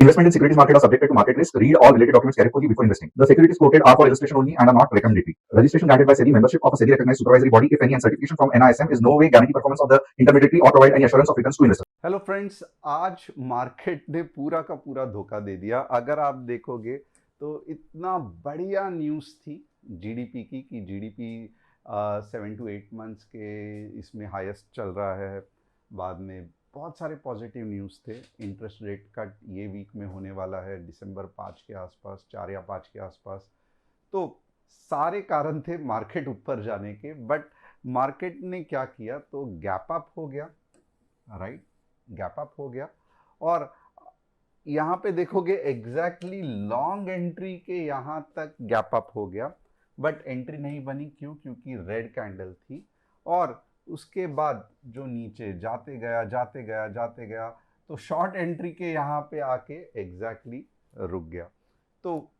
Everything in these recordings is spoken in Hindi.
Investment in securities market are subjected to market risk. Read all related documents carefully before investing. The securities quoted are for illustration only and are not recommendatory. Registration granted by SEBI. Membership of a SEBI recognized supervisory body, if any, and certification from NISM is no way guarantee performance of the intermediary or provide any assurance of returns to investors. Hello friends, आज मार्केट ने पूरा का पूरा धोखा दे दिया। अगर आप देखोगे तो इतना बढ़िया न्यूज़ थी जीडीपी की कि जीडीपी 7 to 8 मंथ्स के इसमें हाईएस्ट चल रहा है। बाद में बहुत सारे पॉजिटिव न्यूज़ थे। इंटरेस्ट रेट कट ये वीक में होने वाला है, दिसंबर 5 के आसपास, 4 या 5 के आसपास। तो सारे कारण थे मार्केट ऊपर जाने के, बट मार्केट ने क्या किया तो गैप अप हो गया, राइट? गैप अप हो गया और यहाँ पे देखोगे एग्जैक्टली लॉन्ग एंट्री के यहाँ तक गैप अप हो गया, बट एंट्री नहीं बनी। क्यों? क्योंकि रेड कैंडल थी और उसके बाद जो नीचे जाते गया तो शॉर्ट एंट्री के यहाँ पे आके एग्जैक्टली रुक गया। तो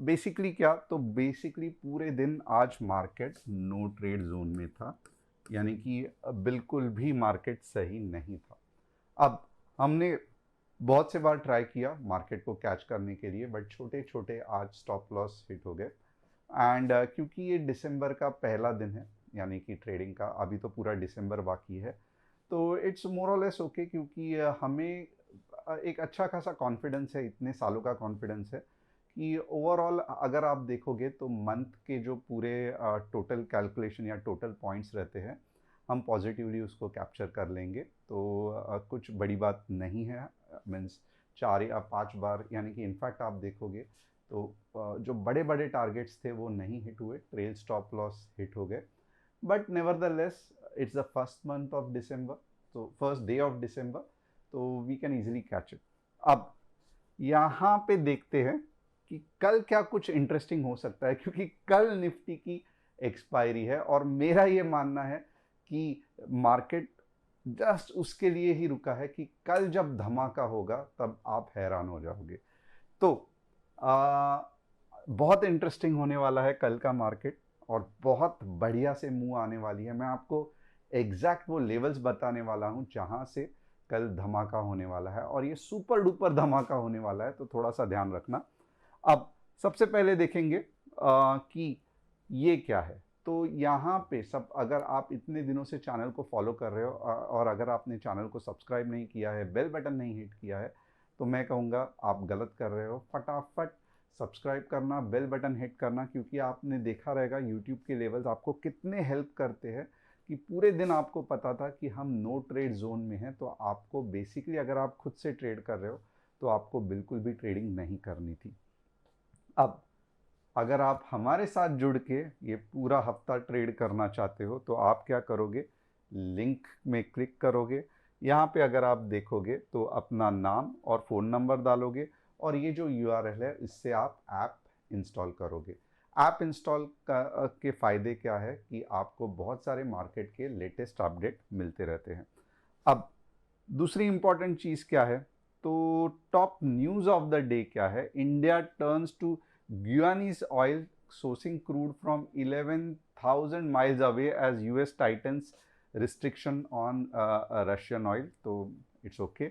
बेसिकली क्या, तो बेसिकली पूरे दिन आज मार्केट नो ट्रेड जोन में था, यानी कि बिल्कुल भी मार्केट सही नहीं था। अब हमने बहुत से बार ट्राई किया मार्केट को कैच करने के लिए, बट छोटे छोटे आज स्टॉप लॉस हिट हो गए। एंड क्योंकि ये दिसंबर का पहला दिन है, यानी कि ट्रेडिंग का, अभी तो पूरा दिसंबर बाकी है, तो इट्स मोर और लेस ओके। क्योंकि हमें एक अच्छा खासा कॉन्फिडेंस है, इतने सालों का कॉन्फिडेंस है कि ओवरऑल अगर आप देखोगे तो मंथ के जो पूरे टोटल कैलकुलेशन या टोटल पॉइंट्स रहते हैं, हम पॉजिटिवली उसको कैप्चर कर लेंगे। तो कुछ बड़ी बात नहीं है। मीन्स 4 या 5 बार, यानी कि इनफैक्ट आप देखोगे तो जो बड़े बड़े टारगेट्स थे वो नहीं हिट हुए, ट्रेल स्टॉप लॉस हिट हो गए। But nevertheless it's the first month of December, तो फर्स्ट डे ऑफ डिसम्बर, तो we can easily catch it. अब यहाँ पे देखते हैं कि कल क्या कुछ इंटरेस्टिंग हो सकता है, क्योंकि कल निफ्टी की एक्सपायरी है और मेरा ये मानना है कि मार्केट जस्ट उसके लिए ही रुका है कि कल जब धमाका होगा तब आप हैरान हो जाओगे। तो बहुत इंटरेस्टिंग होने वाला है कल का मार्केट और बहुत बढ़िया से मूव आने वाली है। मैं आपको एग्जैक्ट वो लेवल्स बताने वाला हूँ जहाँ से कल धमाका होने वाला है, और ये सुपर डुपर धमाका होने वाला है, तो थोड़ा सा ध्यान रखना। अब सबसे पहले देखेंगे कि ये क्या है। तो यहाँ पे सब, अगर आप इतने दिनों से चैनल को फॉलो कर रहे हो और अगर आपने चैनल को सब्सक्राइब नहीं किया है, बेल बटन नहीं हिट किया है, तो मैं कहूँगा आप गलत कर रहे हो। फटाफट सब्सक्राइब करना, बेल बटन हिट करना, क्योंकि आपने देखा रहेगा यूट्यूब के लेवल्स आपको कितने हेल्प करते हैं कि पूरे दिन आपको पता था कि हम नो ट्रेड जोन में हैं। तो आपको बेसिकली अगर आप खुद से ट्रेड कर रहे हो तो आपको बिल्कुल भी ट्रेडिंग नहीं करनी थी। अब अगर आप हमारे साथ जुड़ के ये पूरा हफ्ता ट्रेड करना चाहते हो तो आप क्या करोगे, लिंक में क्लिक करोगे। यहाँ पे अगर आप देखोगे तो अपना नाम और फ़ोन नंबर डालोगे और ये जो यूआरएल है इससे आप ऐप इंस्टॉल करोगे। ऐप इंस्टॉल के फ़ायदे क्या है कि आपको बहुत सारे मार्केट के लेटेस्ट अपडेट मिलते रहते हैं। अब दूसरी इंपॉर्टेंट चीज़ क्या है, तो top news of the day क्या है। India turns to Guyanese oil sourcing crude from 11,000 miles away as US tightens restriction on Russian oil. So it's okay.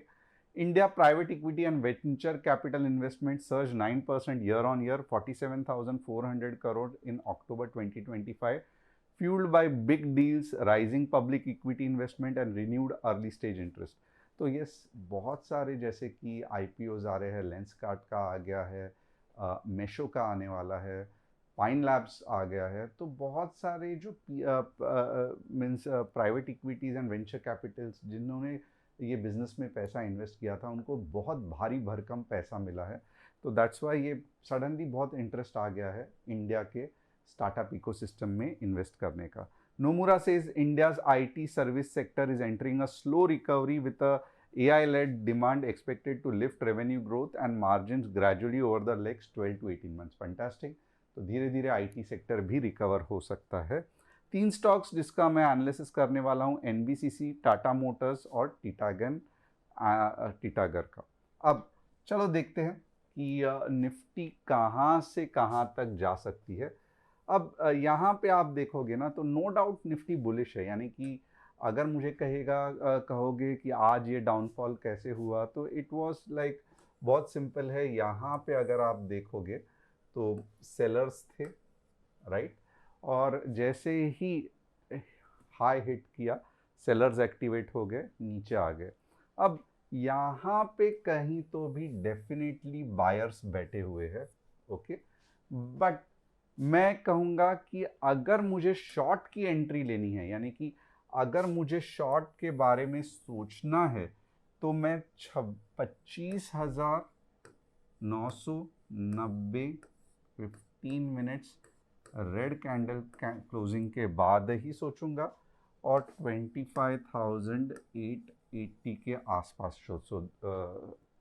India private equity and venture capital investment surged 9% year on year, 47,400 crore in October 2025, fueled by big deals, rising public equity investment and renewed early stage interest. तो ये बहुत सारे, जैसे कि IPOs आ रहे हैं, लेंसकार्ट का आ गया है, मेशो का आने वाला है, पाइन लैब्स आ गया है। तो बहुत सारे जो means private equities and venture Capitals जिन्होंने ये बिज़नेस में पैसा इन्वेस्ट किया था, उनको बहुत भारी भरकम पैसा मिला है। तो दैट्स वाई ये सडनली बहुत इंटरेस्ट आ गया है इंडिया के स्टार्टअप इकोसिस्टम में इन्वेस्ट करने का। Nomura says India's IT service sector is entering a slow recovery with a AI-led demand expected to lift revenue growth and margins gradually over the next 12 to 18 months. Fantastic. तो धीरे धीरे IT सेक्टर भी रिकवर हो सकता है। 3 स्टॉक्स जिसका मैं एनालिसिस करने वाला हूँ, NBCC, टाटा मोटर्स और टीटागर का। अब चलो देखते हैं कि निफ्टी कहाँ से कहाँ तक जा सकती है। अब यहाँ पे आप देखोगे ना तो नो डाउट निफ्टी बुलिश है, यानी कि अगर मुझे कहोगे कि आज ये डाउनफॉल कैसे हुआ, तो इट वाज लाइक बहुत सिंपल है। यहाँ पे अगर आप देखोगे तो सेलर्स थे, राइट, और जैसे ही हाई हिट किया सेलर्स एक्टिवेट हो गए, नीचे आ गए। अब यहाँ पे कहीं तो भी डेफिनेटली बायर्स बैठे हुए हैं, ओके, बट मैं कहूँगा कि अगर मुझे शॉर्ट की एंट्री लेनी है, यानी कि अगर मुझे शॉर्ट के बारे में सोचना है, तो मैं 25,990 15 मिनट्स रेड कैंडल क्लोजिंग के बाद ही सोचूंगा, और 25,880 के आसपास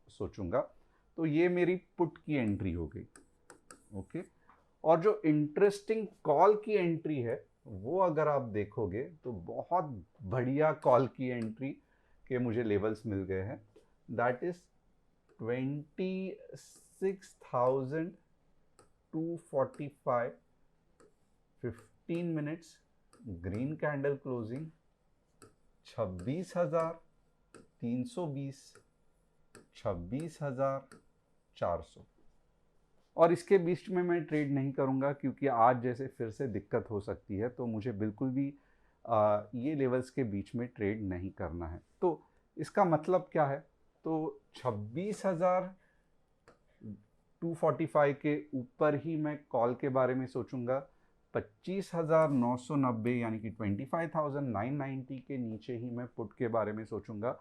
सोचूंगा। तो ये मेरी पुट की एंट्री हो गई, ओके। और जो इंटरेस्टिंग कॉल की एंट्री है वो अगर आप देखोगे तो बहुत बढ़िया कॉल की एंट्री के मुझे लेवल्स मिल गए हैं। That is 26,245 15 minutes green candle closing, 26,320, 26,400। और इसके बीच में मैं ट्रेड नहीं करूंगा क्योंकि आज जैसे फिर से दिक्कत हो सकती है, तो मुझे बिल्कुल भी ये लेवल्स के बीच में ट्रेड नहीं करना है। तो इसका मतलब क्या है? तो 26,245 के ऊपर ही मैं कॉल के बारे में सोचूंगा, 25,990 यानी कि 25,990 के नीचे ही मैं पुट के बारे में सोचूंगा।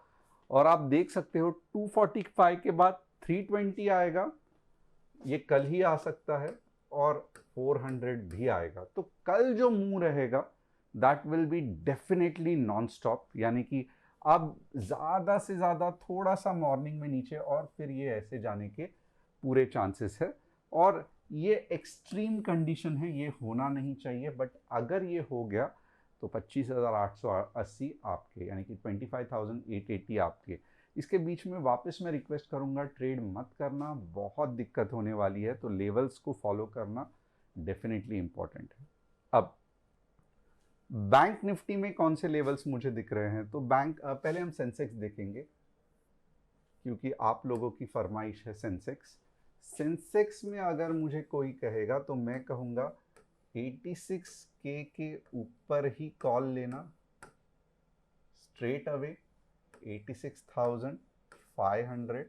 और आप देख सकते हो 245 के बाद 320 आएगा, ये कल ही आ सकता है, और 400 भी आएगा। तो कल जो मूव रहेगा that will be definitely non stop, यानी कि अब ज़्यादा से ज़्यादा थोड़ा सा मॉर्निंग में नीचे और फिर ये ऐसे जाने के पूरे चांसेस है। और ये एक्सट्रीम कंडीशन है, ये होना नहीं चाहिए, बट अगर ये हो गया तो 25,880 आपके, यानी कि 25,880 आपके। इसके बीच में वापस मैं रिक्वेस्ट करूंगा ट्रेड मत करना, बहुत दिक्कत होने वाली है। तो लेवल्स को फॉलो करना डेफिनेटली इंपॉर्टेंट है। अब बैंक निफ्टी में कौन से लेवल्स मुझे दिख रहे हैं? तो बैंक पहले हम सेंसेक्स देखेंगे क्योंकि आप लोगों की फरमाइश है सेंसेक्स। सेंसेक्स में अगर मुझे कोई कहेगा तो मैं कहूँगा 86K के ऊपर ही कॉल लेना स्ट्रेट अवे, 86,500,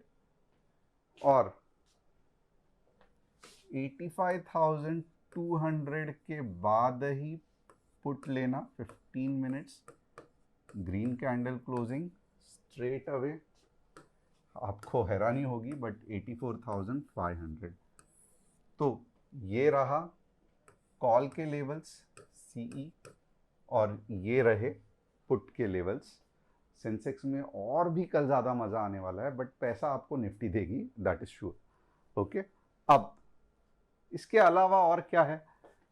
और 85,200 के बाद ही पुट लेना 15 minutes green candle closing straight away. आपको हैरानी होगी बट 84,500। तो ये रहा कॉल के लेवल्स सीई, और ये रहे पुट के लेवल्स। सेंसेक्स में और भी कल ज़्यादा मज़ा आने वाला है, बट पैसा आपको निफ्टी देगी, दैट इज श्योर, ओके। अब इसके अलावा और क्या है?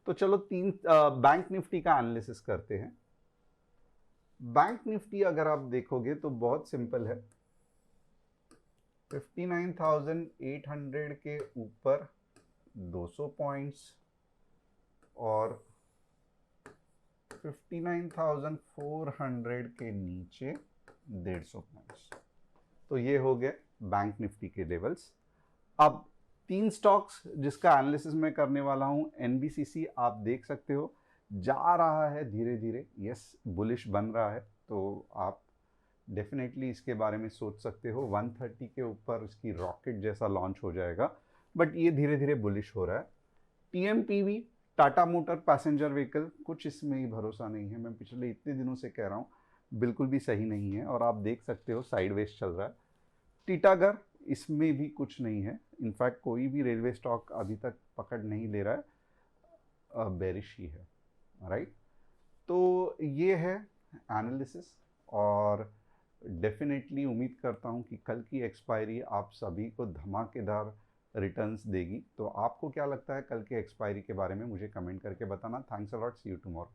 तो चलो बैंक निफ्टी का एनालिसिस करते हैं। बैंक निफ्टी अगर आप देखोगे तो बहुत सिंपल है, 59,800 के ऊपर 200 पॉइंट्स और 59,400 के नीचे 150 पॉइंट्स। तो ये हो गए बैंक निफ्टी के लेवल्स। अब 3 स्टॉक्स जिसका एनालिसिस मैं करने वाला हूं। एनबीसीसी आप देख सकते हो जा रहा है धीरे धीरे, यस बुलिश बन रहा है, तो आप डेफिनेटली इसके बारे में सोच सकते हो। 130 के ऊपर इसकी रॉकेट जैसा लॉन्च हो जाएगा, बट ये धीरे धीरे बुलिश हो रहा है। टीएमपीवी टाटा मोटर पैसेंजर व्हीकल, कुछ इसमें ही भरोसा नहीं है, मैं पिछले इतने दिनों से कह रहा हूँ, बिल्कुल भी सही नहीं है, और आप देख सकते हो साइडवेज चल रहा है। टीटागर, इसमें भी कुछ नहीं है, इनफैक्ट कोई भी रेलवे स्टॉक अभी तक पकड़ नहीं ले रहा है, बेरिश ही है, राइट। तो ये है एनालिसिस, और डेफिनेटली उम्मीद करता हूँ कि कल की एक्सपायरी आप सभी को धमाकेदार रिटर्न्स देगी। तो आपको क्या लगता है कल के एक्सपायरी के बारे में, मुझे कमेंट करके बताना। Thanks a lot, see you tomorrow.